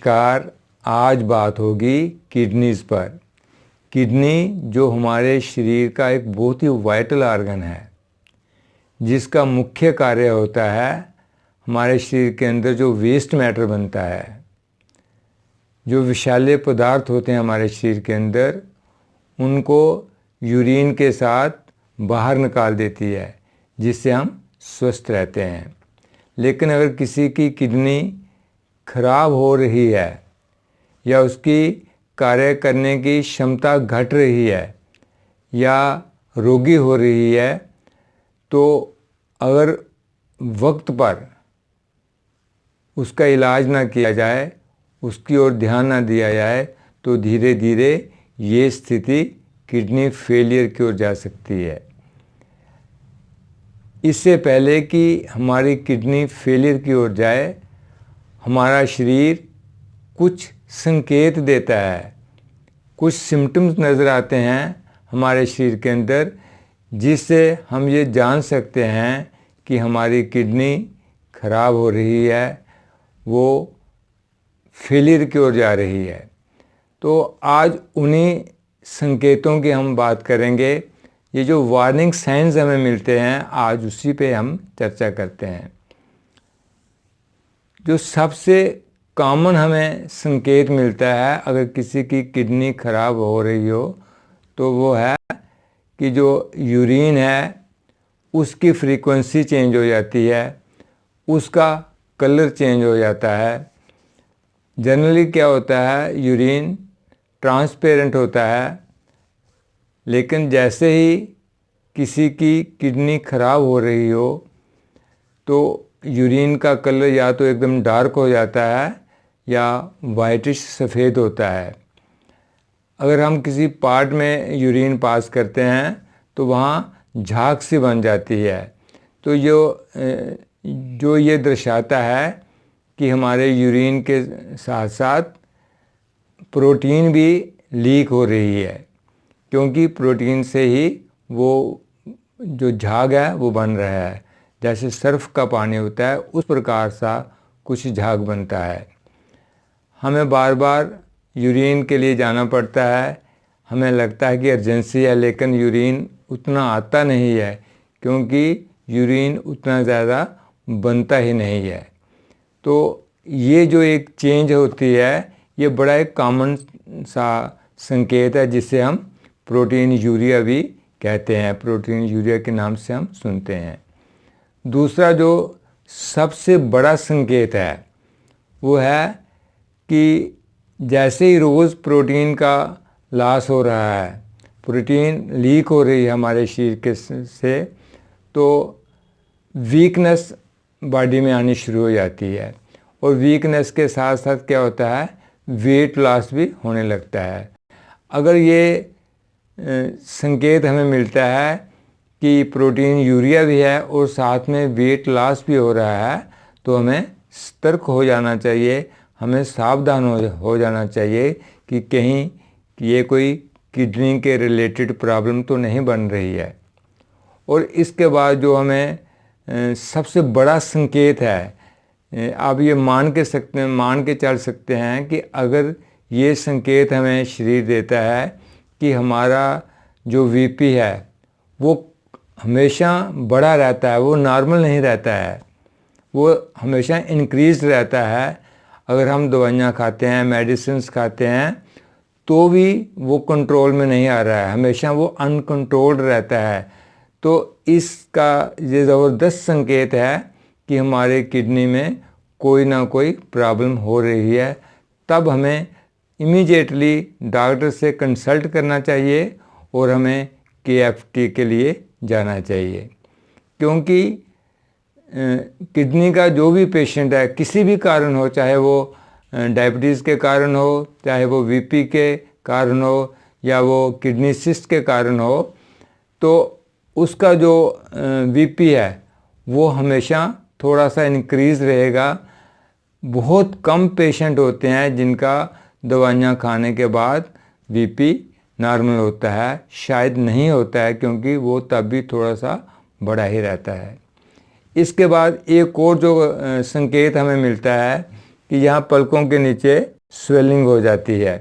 नमस्कार। आज बात होगी किडनीज़ पर। किडनी जो हमारे शरीर का एक बहुत ही वाइटल ऑर्गन है, जिसका मुख्य कार्य होता है हमारे शरीर के अंदर जो वेस्ट मैटर बनता है, जो विषैले पदार्थ होते हैं हमारे शरीर के अंदर, उनको यूरिन के साथ बाहर निकाल देती है, जिससे हम स्वस्थ रहते हैं। लेकिन अगर किसी की किडनी खराब हो रही है या उसकी कार्य करने की क्षमता घट रही है या रोगी हो रही है, तो अगर वक्त पर उसका इलाज ना किया जाए, उसकी ओर ध्यान ना दिया जाए, तो धीरे धीरे ये स्थिति किडनी फेलियर की ओर जा सकती है। इससे पहले कि हमारी किडनी फेलियर की ओर जाए, हमारा शरीर कुछ संकेत देता है, कुछ सिम्टम्स नज़र आते हैं हमारे शरीर के अंदर, जिससे हम ये जान सकते हैं कि हमारी किडनी खराब हो रही है, वो फेलियर की ओर जा रही है। तो आज उन्हीं संकेतों की हम बात करेंगे। ये जो वार्निंग साइंस हमें मिलते हैं, आज उसी पे हम चर्चा करते हैं। जो सबसे कॉमन हमें संकेत मिलता है अगर किसी की किडनी खराब हो रही हो, तो वो है कि जो यूरिन है उसकी फ्रीक्वेंसी चेंज हो जाती है, उसका कलर चेंज हो जाता है। जनरली क्या होता है, यूरिन ट्रांसपेरेंट होता है, लेकिन जैसे ही किसी की किडनी खराब हो रही हो तो यूरिन का कलर या तो एकदम डार्क हो जाता है या वाइटिश सफ़ेद होता है। अगर हम किसी पार्ट में यूरिन पास करते हैं तो वहाँ झाग सी बन जाती है। तो जो ये दर्शाता है कि हमारे यूरिन के साथ साथ प्रोटीन भी लीक हो रही है, क्योंकि प्रोटीन से ही वो जो झाग है वो बन रहा है। जैसे सर्फ का पानी होता है, उस प्रकार सा कुछ झाग बनता है। हमें बार बार यूरिन के लिए जाना पड़ता है। हमें लगता है कि अर्जेंसी है, लेकिन यूरिन उतना आता नहीं है, क्योंकि यूरिन उतना ज़्यादा बनता ही नहीं है। तो ये जो एक चेंज होती है, ये बड़ा एक कॉमन सा संकेत है, जिसे हम प्रोटीन यूरिया भी कहते हैं। प्रोटीन यूरिया के नाम से हम सुनते हैं। दूसरा जो सबसे बड़ा संकेत है वो है कि जैसे ही रोज़ प्रोटीन का लॉस हो रहा है, प्रोटीन लीक हो रही है हमारे शरीर के से, तो वीकनेस बॉडी में आनी शुरू हो जाती है। और वीकनेस के साथ साथ क्या होता है, वेट लॉस भी होने लगता है। अगर ये संकेत हमें मिलता है कि प्रोटीन यूरिया भी है और साथ में वेट लॉस भी हो रहा है, तो हमें सतर्क हो जाना चाहिए, हमें सावधान हो जाना चाहिए कि कहीं ये कोई किडनी के रिलेटेड प्रॉब्लम तो नहीं बन रही है। और इसके बाद जो हमें सबसे बड़ा संकेत है, आप ये मान के चल सकते हैं कि अगर ये संकेत हमें शरीर देता है कि हमारा जो वीपी है वो हमेशा बढ़ा रहता है, वो नॉर्मल नहीं रहता है, वो हमेशा इंक्रीज रहता है। अगर हम दवाइयाँ खाते हैं, मेडिसिन्स खाते हैं, तो भी वो कंट्रोल में नहीं आ रहा है, हमेशा वो अनकंट्रोल्ड रहता है। तो इसका ये ज़बरदस्त संकेत है कि हमारे किडनी में कोई ना कोई प्रॉब्लम हो रही है। तब हमें इमीडिएटली डॉक्टर से कंसल्ट करना चाहिए और हमें KFT के लिए जाना चाहिए। क्योंकि किडनी का जो भी पेशेंट है, किसी भी कारण हो, चाहे वो डायबिटीज़ के कारण हो, चाहे वो VP के कारण हो, या वो किडनी सिस्ट के कारण हो, तो उसका जो VP है वो हमेशा थोड़ा सा इंक्रीज़ रहेगा। बहुत कम पेशेंट होते हैं जिनका दवाइयाँ खाने के बाद VP नॉर्मल होता है, शायद नहीं होता है, क्योंकि वो तब भी थोड़ा सा बड़ा ही रहता है। इसके बाद एक और जो संकेत हमें मिलता है कि यहाँ पलकों के नीचे स्वेलिंग हो जाती है।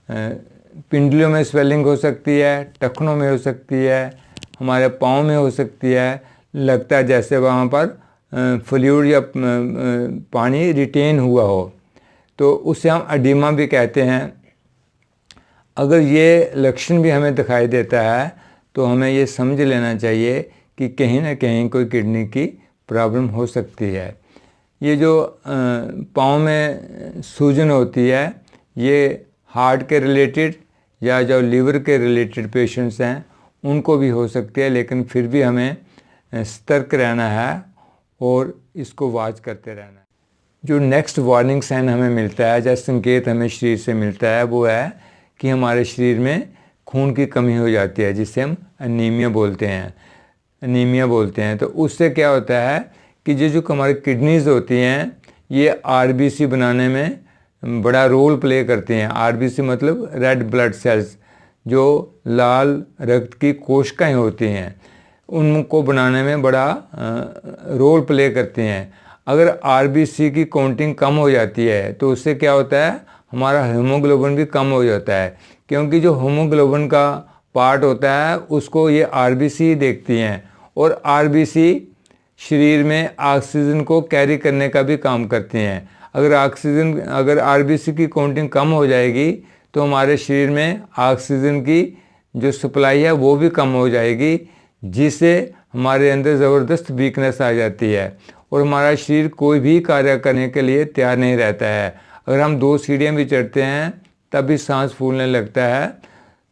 पिंडलियों में स्वेलिंग हो सकती है, टखनों में हो सकती है, हमारे पाँव में हो सकती है। लगता है जैसे वहाँ पर फ्लूइड या पानी रिटेन हुआ हो, तो उसे हम एडिमा भी कहते हैं। अगर ये लक्षण भी हमें दिखाई देता है तो हमें ये समझ लेना चाहिए कि कहीं ना कहीं कोई किडनी की प्रॉब्लम हो सकती है। ये जो पाँव में सूजन होती है, ये हार्ट के रिलेटेड या जो लीवर के रिलेटेड पेशेंट्स हैं उनको भी हो सकती है, लेकिन फिर भी हमें सतर्क रहना है और इसको वॉच करते रहना है। जो नेक्स्ट वार्निंग साइन हमें मिलता है, जैसे संकेत हमें शरीर से मिलता है, वो है कि हमारे शरीर में खून की कमी हो जाती है, जिसे हम एनीमिया बोलते हैं। तो उससे क्या होता है कि जो हमारी किडनीज़ होती हैं ये आरबीसी बनाने में बड़ा रोल प्ले करती हैं। आरबीसी मतलब रेड ब्लड सेल्स, जो लाल रक्त की कोशिकाएं होती हैं, उनको बनाने में बड़ा रोल प्ले करती हैं। अगर आरबीसी की काउंटिंग कम हो जाती है तो उससे क्या होता है, हमारा हीमोग्लोबिन भी कम हो जाता है, क्योंकि जो हीमोग्लोबिन का पार्ट होता है उसको ये आरबीसी देखती हैं, और आरबीसी शरीर में ऑक्सीजन को कैरी करने का भी काम करती हैं। अगर आरबीसी की काउंटिंग कम हो जाएगी तो हमारे शरीर में ऑक्सीजन की जो सप्लाई है वो भी कम हो जाएगी, जिससे हमारे अंदर ज़बरदस्त वीकनेस आ जाती है और हमारा शरीर कोई भी कार्य करने के लिए तैयार नहीं रहता है। अगर हम 2 सीढ़ियाँ भी चढ़ते हैं तब भी सांस फूलने लगता है।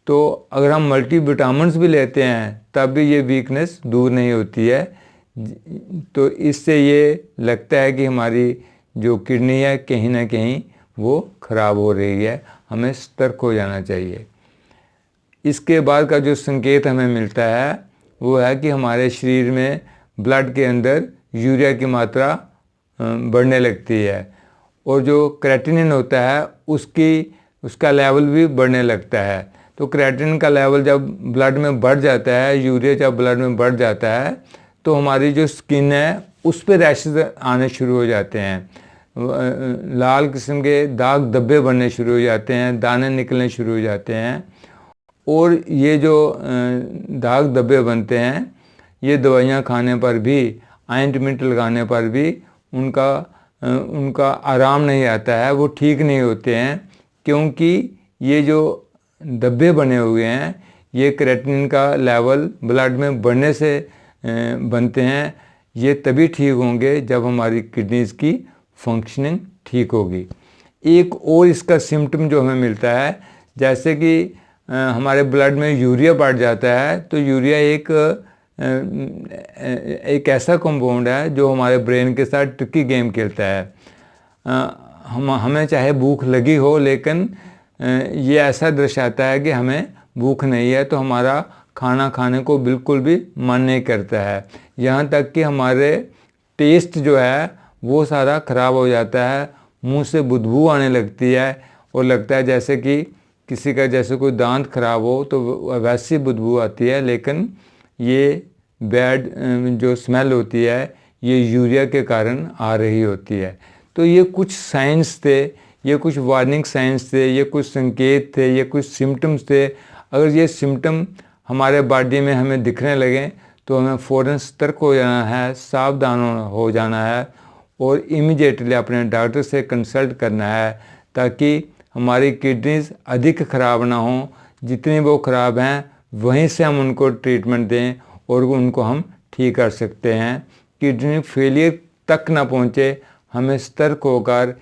तो अगर हम मल्टीविटामिन्स भी लेते हैं तब भी ये वीकनेस दूर नहीं होती है। तो इससे ये लगता है कि हमारी जो किडनी है कहीं ना कहीं वो ख़राब हो रही है, हमें सतर्क हो जाना चाहिए। इसके बाद का जो संकेत हमें मिलता है वो है कि हमारे शरीर में ब्लड के अंदर यूरिया की मात्रा बढ़ने लगती है, और जो क्रेटिनिन होता है उसका लेवल भी बढ़ने लगता है। तो क्रेटिनिन का लेवल जब ब्लड में बढ़ जाता है, यूरिया जब ब्लड में बढ़ जाता है, तो हमारी जो स्किन है उस पर रैशेज आने शुरू हो जाते हैं, लाल किस्म के दाग धब्बे बनने शुरू हो जाते हैं, दाने निकलने शुरू हो जाते हैं। और ये जो दाग धब्बे बनते हैं, ये दवाइयाँ खाने पर भी, ऑइंटमेंट लगाने पर भी उनका आराम नहीं आता है, वो ठीक नहीं होते हैं, क्योंकि ये जो धब्बे बने हुए हैं ये क्रेटिनिन का लेवल ब्लड में बढ़ने से बनते हैं। ये तभी ठीक होंगे जब हमारी किडनीज़ की फंक्शनिंग ठीक होगी। एक और इसका सिम्टम जो हमें मिलता है, जैसे कि हमारे ब्लड में यूरिया बढ़ जाता है, तो यूरिया एक ऐसा कंपाउंड है जो हमारे ब्रेन के साथ ट्रिकी गेम खेलता है। हमें चाहे भूख लगी हो, लेकिन ये ऐसा दर्शाता है कि हमें भूख नहीं है, तो हमारा खाना खाने को बिल्कुल भी मन नहीं करता है। यहाँ तक कि हमारे टेस्ट जो है वो सारा ख़राब हो जाता है, मुंह से बदबू आने लगती है और लगता है जैसे कि किसी का जैसे कोई दांत खराब हो तो वैसी बदबू आती है। लेकिन ये बैड जो स्मेल होती है ये यूरिया के कारण आ रही होती है। तो ये कुछ साइंस थे, ये कुछ वार्निंग साइंस थे, ये कुछ संकेत थे, ये कुछ सिम्टम्स थे। अगर ये सिम्टम हमारे बॉडी में हमें दिखने लगें तो हमें फ़ौरन सतर्क हो जाना है, सावधान हो जाना है और इमीडिएटली अपने डॉक्टर से कंसल्ट करना है, ताकि हमारी किडनीज़ अधिक ख़राब ना हों। जितनी वो ख़राब हैं वहीं से हम उनको ट्रीटमेंट दें और उनको हम ठीक कर सकते हैं। किडनी फेलियर तक ना पहुँचे, हमें सतर्क होकर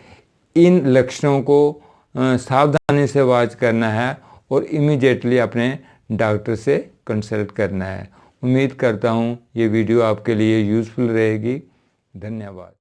इन लक्षणों को सावधानी से वॉच करना है और इमीडिएटली अपने डॉक्टर से कंसल्ट करना है। उम्मीद करता हूँ ये वीडियो आपके लिए यूज़फुल रहेगी। धन्यवाद।